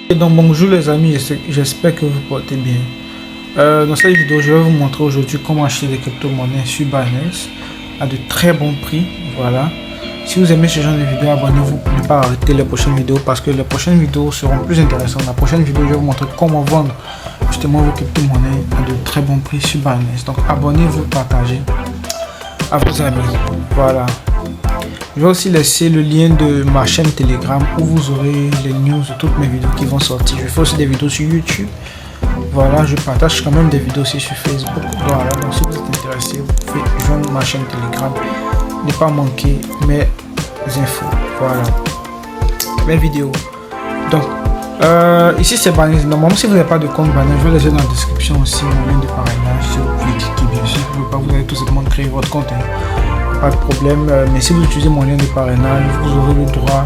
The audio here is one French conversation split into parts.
Et donc bonjour les amis, j'espère que vous portez bien. Dans cette vidéo, je vais vous montrer aujourd'hui comment acheter des crypto-monnaies sur Binance à de très bons prix. Voilà. Si vous aimez ce genre de vidéo, abonnez-vous pour ne pas arrêter les prochaines vidéos parce que les prochaines vidéos seront plus intéressantes. La prochaine vidéo, je vais vous montrer comment vendre justement vos crypto-monnaies à de très bons prix sur Binance. Donc abonnez-vous, partagez à vos amis. Voilà. Je vais aussi laisser le lien de ma chaîne Telegram où vous aurez les news de toutes mes vidéos qui vont sortir. Je fais aussi des vidéos sur YouTube. Voilà, je partage quand même des vidéos aussi sur Facebook. Voilà, donc si vous êtes intéressé, vous pouvez joindre ma chaîne Telegram. Ne pas manquer mes infos. Voilà, mes vidéos. Donc, ici c'est Binance. Normalement, si vous n'avez pas de compte Binance, je vais laisser dans la description aussi mon lien de parrainage. Si vous pouvez cliquer, bien sûr, vous ne pouvez pas, vous allez tout simplement créer votre compte. Pas de problème, mais si vous utilisez mon lien de parrainage, vous aurez le droit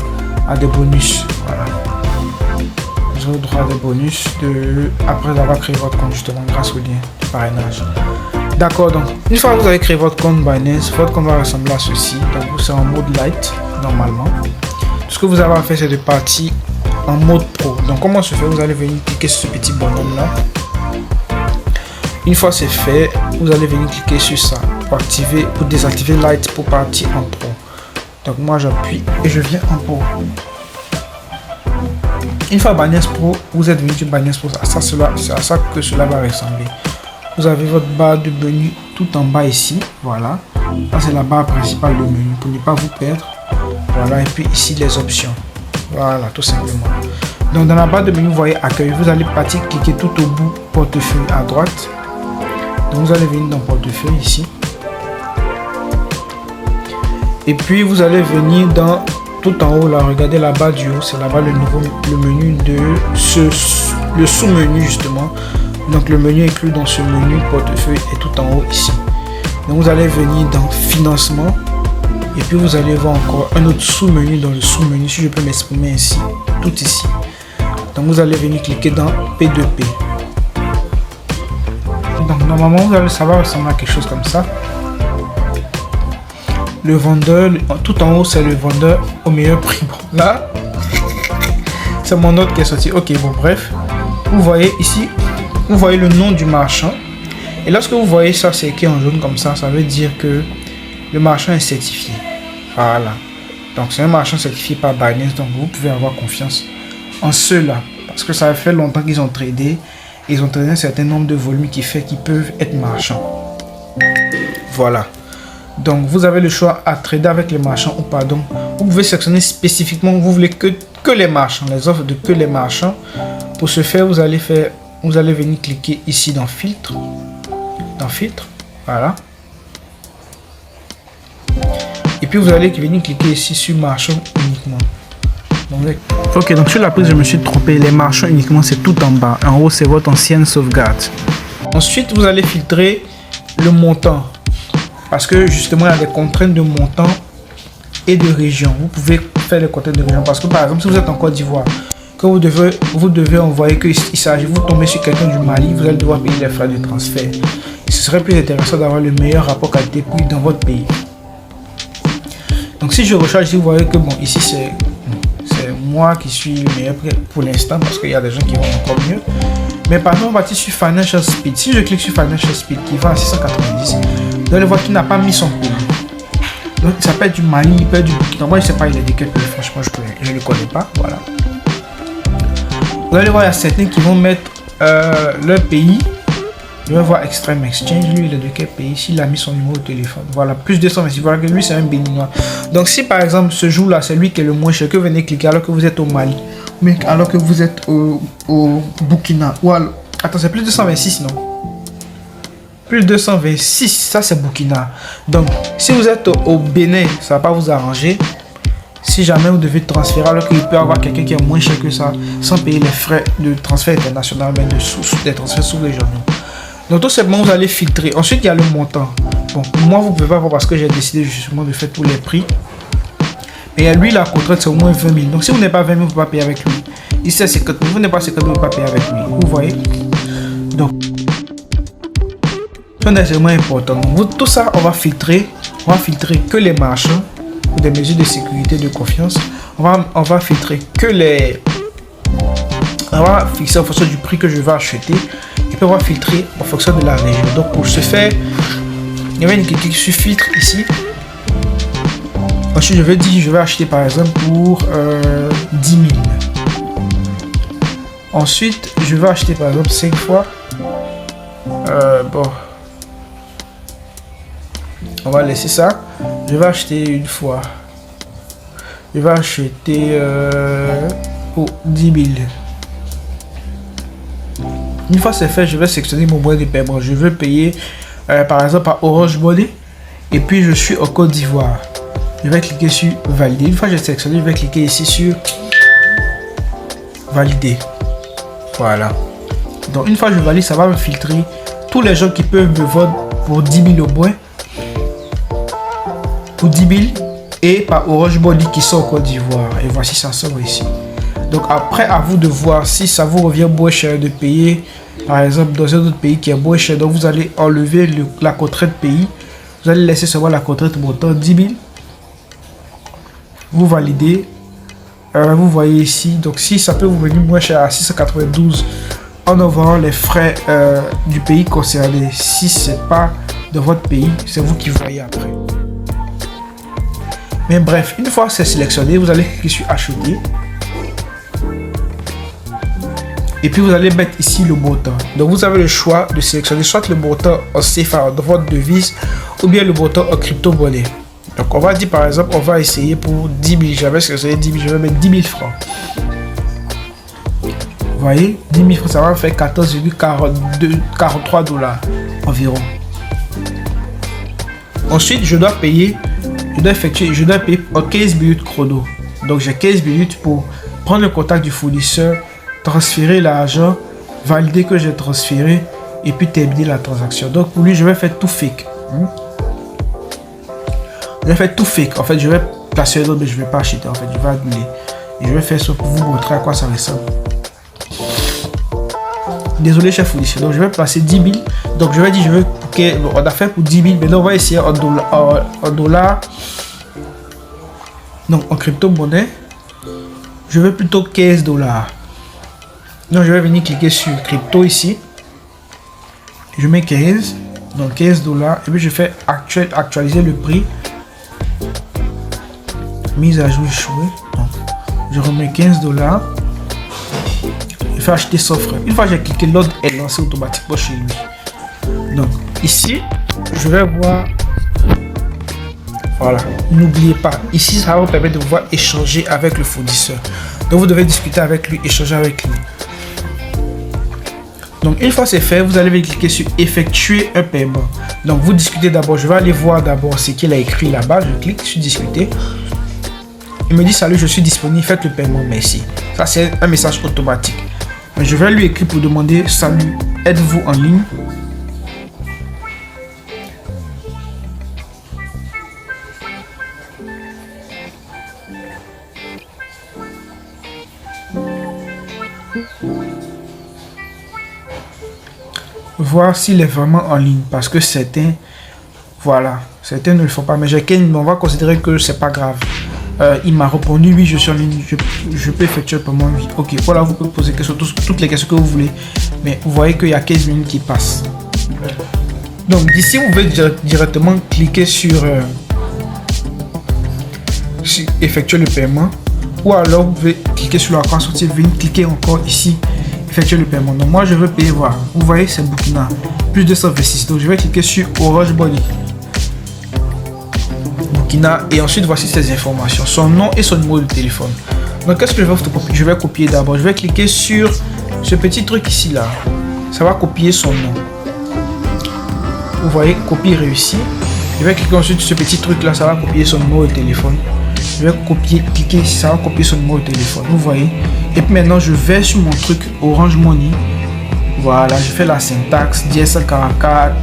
à des bonus. Voilà. Vous aurez le droit à des bonus après avoir créé votre compte justement grâce au lien de parrainage. D'accord, donc une fois que vous avez créé votre compte Binance, votre compte va ressembler à ceci. Donc vous serez en mode light normalement. Tout ce que vous avez à faire, c'est de partir en mode pro. Donc comment se fait? Vous allez venir cliquer sur ce petit bonhomme là. Une fois c'est fait, vous allez venir cliquer sur ça pour désactiver Light pour partir en Pro. Donc moi j'appuie et je viens en Pro. Une fois Binance Pro, vous êtes venu sur Binance Pro, c'est à ça que cela va ressembler. Vous avez votre barre de menu tout en bas ici, voilà. Ça c'est la barre principale de menu pour ne pas vous perdre. Voilà, et puis ici les options. Voilà, tout simplement. Donc dans la barre de menu, vous voyez accueil, vous allez partir cliquer tout au bout portefeuille à droite. Donc vous allez venir dans portefeuille ici. Et puis vous allez venir dans tout en haut là, regardez là-bas du haut, c'est là-bas le menu de le sous-menu justement. Donc le menu inclus dans ce menu portefeuille est tout en haut ici. Donc vous allez venir dans financement et puis vous allez voir encore un autre sous-menu dans le sous-menu, si je peux m'exprimer ainsi, tout ici. Donc vous allez venir cliquer dans P2P. Donc normalement ça va ressembler à quelque chose comme ça. Le vendeur, tout en haut c'est le vendeur au meilleur prix. Bon, là c'est mon note qui est sorti. Ok, bon bref, vous voyez ici, vous voyez le nom du marchand. Et lorsque vous voyez ça, c'est écrit en jaune comme ça veut dire que le marchand est certifié. Voilà, donc c'est un marchand certifié par Binance, donc vous pouvez avoir confiance en ceux-là parce que ça fait longtemps qu'ils ont tradé. Ils ont tradé un certain nombre de volumes qui fait qu'ils peuvent être marchands. Voilà. Donc vous avez le choix à trader avec les marchands ou pas. Donc vous pouvez sélectionner spécifiquement, vous voulez que les marchands, les offres de que les marchands. Pour ce faire, vous allez venir cliquer ici dans filtre. Dans filtre, voilà. Et puis vous allez venir cliquer ici sur marchand uniquement. Ok, donc sur la prise je me suis trompé, les marchands uniquement c'est tout en bas, en haut c'est votre ancienne sauvegarde. Ensuite vous allez filtrer le montant parce que justement il y a des contraintes de montant et de région. Vous pouvez faire les contraintes de région parce que par exemple si vous êtes en Côte d'Ivoire, que vous devez envoyer, que il s'agit, vous tombez sur quelqu'un du Mali, vous allez devoir payer les frais de transfert. Et ce serait plus intéressant d'avoir le meilleur rapport qualité-prix dans votre pays. Donc si je recharge ici, vous voyez que bon ici c'est moi qui suis meilleur pour l'instant parce qu'il y a des gens qui vont encore mieux. Mais par exemple, on va partir sur Financial Speed. Si je clique sur Financial Speed qui va à 690, vous allez voir qu'il n'a pas mis son pays. Donc ça peut être du Mali, il peut être du Burkina. Moi je sais pas il est de quel pays, franchement je ne le connais pas. Voilà. Vous allez voir il y a certains qui vont mettre leur pays. Je vais voir Extreme Exchange, lui il est de quel pays, s'il a mis son numéro de téléphone. Voilà, plus 226, voilà que lui c'est un béninois. Donc si par exemple ce jour là c'est lui qui est le moins cher, que vous venez cliquer alors que vous êtes au Mali, mais alors que vous êtes au Burkina, ou alors, attends c'est plus 226 non? Plus 226, ça c'est Burkina. Donc si vous êtes au Bénin, ça va pas vous arranger. Si jamais vous devez transférer alors qu'il peut y avoir quelqu'un qui est moins cher que ça, sans payer les frais de transfert international, mais des transferts sous-régionaux. Donc tout simplement vous allez filtrer. Ensuite il y a le montant. Bon moi vous pouvez pas voir parce que j'ai décidé justement de faire tous les prix. Et lui la contrainte c'est au moins 20 000. Donc si vous n'êtes pas 20 000 vous ne pouvez pas payer avec lui. Ici c'est 50 000, vous n'êtes pas 50 000 vous ne pouvez pas payer avec lui. Vous voyez. Donc c'est nécessairement important. Donc, tout ça on va filtrer que les marchands pour des mesures de sécurité, de confiance. On va filtrer que les On va fixer en fonction du prix que je vais acheter. Et puis on va filtrer en fonction de la région. Donc pour ce faire, il y avait une clique sur filtre ici. Ensuite je vais dire, je vais acheter par exemple pour 10 000. Ensuite je vais acheter par exemple 5 fois. Bon, on va laisser ça. Je vais acheter une fois. Je vais acheter pour 10 000. Une fois c'est fait, je vais sélectionner mon moyen de paiement. Je veux payer par exemple à Orange Money. Et puis je suis au Côte d'Ivoire. Je vais cliquer sur valider. Une fois que j'ai sélectionné, je vais cliquer ici sur valider. Voilà. Donc une fois que je valide, ça va me filtrer tous les gens qui peuvent me vendre pour 10 000 au moins. Pour 10 000 et par Orange Money qui sont au Côte d'Ivoire. Et voici ça sort ici. Donc après, à vous de voir si ça vous revient moins cher de payer par exemple dans un autre pays qui est moins cher. Donc vous allez enlever la contrainte pays. Vous allez laisser seulement la contrainte montant 10 000. Vous validez. Vous voyez ici. Donc si ça peut vous venir moins cher à 692 en envoyant les frais du pays concerné. Si c'est pas de votre pays, c'est vous qui voyez après. Mais bref, une fois c'est sélectionné, vous allez cliquer sur acheter. Et puis vous allez mettre ici le montant. Donc vous avez le choix de sélectionner soit le montant en CFA de votre devise ou bien le montant en crypto-monnaie. Donc on va dire par exemple, on va essayer pour 10 000. J'avais sélectionné 10 000, je vais mettre 10 000 francs. Vous voyez, 10 000 francs, ça va faire 14,43 $ environ. Ensuite, je dois payer, je dois payer en 15 minutes chrono. Donc j'ai 15 minutes pour prendre le contact du fournisseur, transférer l'argent, valider que j'ai transféré et puis terminer la transaction. Donc pour lui, je vais faire tout fake. Je vais faire tout fake. En fait, je vais placer un autre, mais je ne vais pas acheter. En fait, je vais annuler. Et je vais faire ça pour vous montrer à quoi ça ressemble. Désolé, chef fournisseur. Donc je vais placer 10 000. Donc je vais dire, je veux que on a fait pour 10 000. Maintenant, on va essayer en dollars. Donc en crypto-monnaie, je veux plutôt 15 $. Donc je vais venir cliquer sur crypto ici. Je mets 15. Donc 15 $. Et puis je fais actualiser le prix. Mise à jour échouée. Donc je remets 15 $. Je fais acheter sans frais. Une fois que j'ai cliqué, l'ordre est lancé automatiquement chez lui. Donc ici, je vais voir. Voilà. N'oubliez pas, ici ça va vous permettre de pouvoir échanger avec le fournisseur. Donc vous devez discuter avec lui, échanger avec lui. Donc une fois c'est fait, vous allez cliquer sur effectuer un paiement. Donc vous discutez d'abord. Je vais aller voir d'abord ce qu'il a écrit là-bas. Je clique sur discuter. Il me dit salut, je suis disponible, faites le paiement, merci. Ça c'est un message automatique. Mais je vais lui écrire pour demander salut, êtes-vous en ligne? Voir s'il est vraiment en ligne, parce que certains, voilà, certains ne le font pas, mais on va considérer que c'est pas grave. Il m'a répondu oui, je suis en ligne, je peux effectuer le paiement, oui. Ok, voilà, vous pouvez poser toutes les questions que vous voulez, mais vous voyez qu'il y a 15 minutes qui passent. Donc d'ici, vous pouvez directement cliquer sur effectuer le paiement, ou alors vous pouvez cliquer sur la croix sortie, cliquer encore ici, effectuer le paiement. Donc moi je veux payer, voilà, vous voyez c'est Burkina, plus 226. Donc je vais cliquer sur Orange Money Burkina et ensuite voici ces informations, son nom et son numéro de téléphone. Donc qu'est-ce que je vais copier? Je vais copier d'abord, je vais cliquer sur ce petit truc ici là, ça va copier son nom. Vous voyez, copier réussi. Je vais cliquer ensuite sur ce petit truc là, ça va copier son numéro de téléphone. Je vais cliquer ici, ça va copier son numéro de téléphone, vous voyez. Et puis maintenant je vais sur mon truc Orange Money. Voilà, je fais la syntaxe, DSL 44,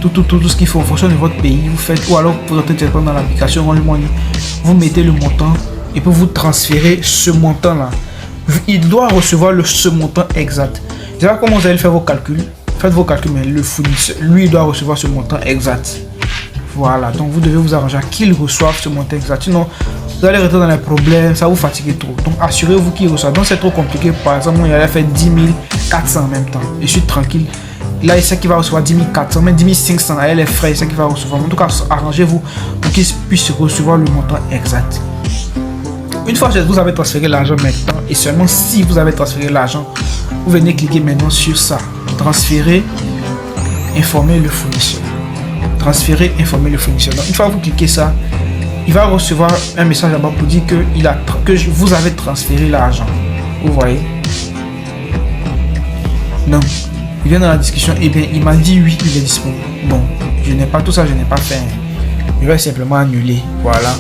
tout ce qu'il faut en fonction de votre pays. Vous faites, ou alors vous entrez directement dans l'application Orange Money. Vous mettez le montant et puis vous transférez ce montant là. Il doit recevoir ce montant exact. Je sais pas comment vous allez faire vos calculs. Faites vos calculs, mais le fournisseur, lui, il doit recevoir ce montant exact. Voilà, donc vous devez vous arranger à qu'ils reçoivent ce montant exact. Sinon, vous allez rentrer dans les problèmes, ça vous fatigue trop. Donc assurez-vous qu'ils reçoivent. Donc c'est trop compliqué. Par exemple, moi, il allait faire 10 400 en même temps. Et je suis tranquille. Là, il sait qu'il va recevoir 10 400, mais 10 500. Là, les frais, il sait qu'il va recevoir. En tout cas, arrangez-vous pour qu'il puisse recevoir le montant exact. Une fois que vous avez transféré l'argent maintenant, et seulement si vous avez transféré l'argent, vous venez cliquer maintenant sur ça. Transférer, informer le fournisseur. Transférer, informer le fournisseur. Donc, une fois que vous cliquez ça, il va recevoir un message là-bas pour dire que vous avez transféré l'argent. Vous voyez? Donc, il vient dans la discussion, et bien il m'a dit oui, il est disponible. Bon, je n'ai pas tout ça, je n'ai pas fait. Je vais simplement annuler. Voilà.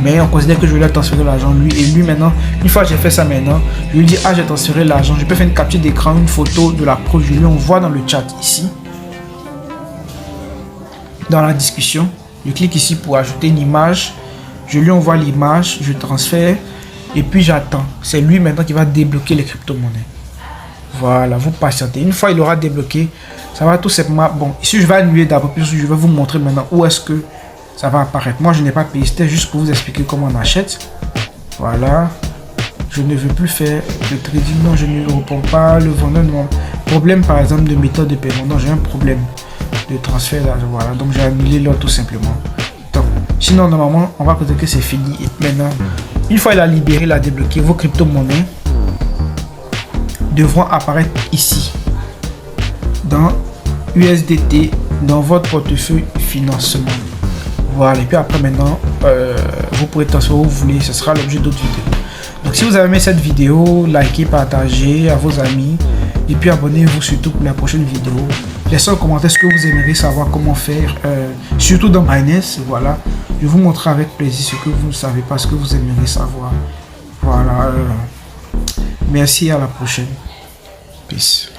Mais on considère que je vais transférer l'argent lui. Et lui maintenant, une fois que j'ai fait ça maintenant, je lui dis ah j'ai transféré l'argent. Je peux faire une capture d'écran, une photo de la preuve. Je lui envoie dans le chat ici. Dans la discussion, je clique ici pour ajouter une image. Je lui envoie l'image, je transfère. Et puis j'attends. C'est lui maintenant qui va débloquer les crypto-monnaies. Voilà, vous patientez. Une fois il aura débloqué, ça va tout simplement... Bon, ici je vais annuler d'abord, puis je vais vous montrer maintenant où est-ce que ça va apparaître. Moi je n'ai pas payé, c'était juste pour vous expliquer comment on achète. Voilà. Je ne veux plus faire le trading. Non, je ne réponds pas. Le vendeur non. Problème par exemple de méthode de paiement. Non, j'ai un problème de transfert d'argent. Voilà, donc j'ai annulé l'autre tout simplement. Donc, sinon normalement on va considérer que c'est fini. Et maintenant, une fois il a libéré, il a débloqué, vos crypto-monnaies devront apparaître ici dans USDT dans votre portefeuille financement. Voilà, et puis après maintenant vous pourrez transférer où vous voulez, ce sera l'objet d'autres vidéos. Donc si vous avez aimé cette vidéo, likez, partagez à vos amis et puis abonnez-vous surtout pour la prochaine vidéo. Laissez en commentaire ce que vous aimeriez savoir comment faire, surtout dans Binance. Voilà, je vous montrerai avec plaisir ce que vous ne savez pas, ce que vous aimeriez savoir. Voilà. Merci, à la prochaine. Peace.